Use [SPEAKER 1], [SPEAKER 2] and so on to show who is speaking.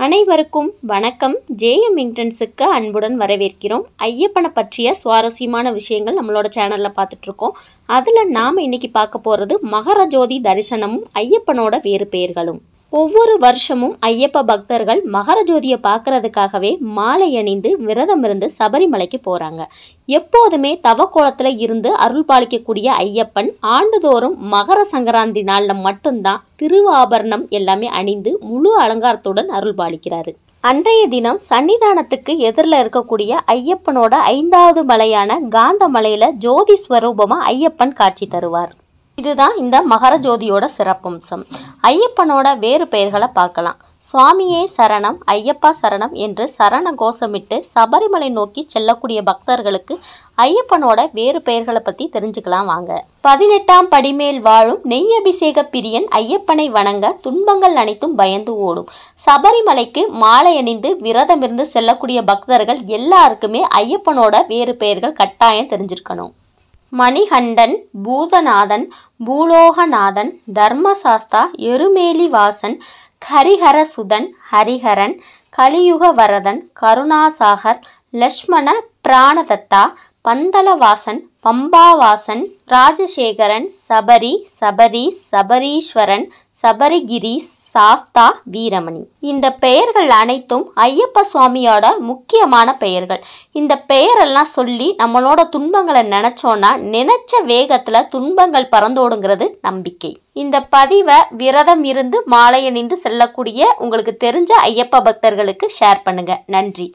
[SPEAKER 1] அனைவருக்கும் வணக்கம். ஜேஎம் இன்டென்ஸுக்கு அன்புடன் வரவேற்கிறோம். ஐயப்பனை பற்றிய சுவாரஸ்யமான விஷயங்கள் நம்மளோட சேனலில் பார்த்துட்ருக்கோம். அதில் நாம் இன்னைக்கு பார்க்க போகிறது மகரஜோதி தரிசனமும் ஐயப்பனோட வேறு பெயர்களும். ஒவ்வொரு வருஷமும் ஐயப்ப பக்தர்கள் மகரஜோதியை பார்க்கறதுக்காகவே மாலை அணிந்து விரதம் இருந்து சபரிமலைக்கு போகிறாங்க. எப்போதுமே தவக்கோலத்தில் இருந்து அருள் பாலிக்கக்கூடிய ஐயப்பன் ஆண்டுதோறும் மகர சங்கராந்தி நாளில் மட்டும்தான் திருவாபரணம் எல்லாமே அணிந்து முழு அலங்காரத்துடன் அருள் பாலிக்கிறாரு. அன்றைய தினம் சன்னிதானத்துக்கு எதிரில் இருக்கக்கூடிய ஐயப்பனோட 5வது மலையான காந்த மலையில் ஜோதி ஸ்வரூபமாக ஐயப்பன் காட்சி தருவார். இதுதான் இந்த மகரஜோதியோட சிறப்பம்சம். ஐயப்பனோட வேறு பெயர்களை பார்க்கலாம். சுவாமியே சரணம், ஐயப்பா சரணம் என்று சரண கோஷமிட்டு சபரிமலை நோக்கி செல்லக்கூடிய பக்தர்களுக்கு ஐயப்பனோட வேறு பெயர்களை பற்றி தெரிஞ்சுக்கலாம் வாங்க. 18ஆம் படிமேல் வாழும் நெய்யபிஷேக பிரியன் ஐயப்பனை வணங்க துன்பங்கள் அனைத்தும் பயந்து ஓடும். சபரிமலைக்கு மாலை அணிந்து விரதமிருந்து செல்லக்கூடிய பக்தர்கள் எல்லாருக்குமே ஐயப்பனோட வேறு பெயர்கள் கட்டாயம் தெரிஞ்சிருக்கணும். மணிகண்டன், பூதநாதன், பூலோகநாதன், தர்மசாஸ்தா, எருமேலி வாசன், ஹரிஹரசுதன், ஹரிஹரன், கலியுக வரதன், கருணாசாகர், லக்ஷ்மண பிராணதத்தா, பந்தலவாசன், பம்பாவாசன், ராஜசேகரன், சபரி, சபரீஷ், சபரீஸ்வரன், சபரிகிரீஷ், சாஸ்தா, வீரமணி. இந்த பெயர்கள் அனைத்தும் ஐயப்ப சுவாமியோட முக்கியமான பெயர்கள். இந்த பெயரெல்லாம் சொல்லி நம்மளோட துன்பங்களை நினச்சோன்னா நினைச்ச வேகத்தில் துன்பங்கள் பறந்தோடுங்கிறது நம்பிக்கை. இந்த பதிவை விரதம் இருந்து மாலை அணிந்து செல்லக்கூடிய உங்களுக்கு தெரிஞ்ச ஐயப்ப பக்தர்களுக்கு ஷேர் பண்ணுங்க. நன்றி.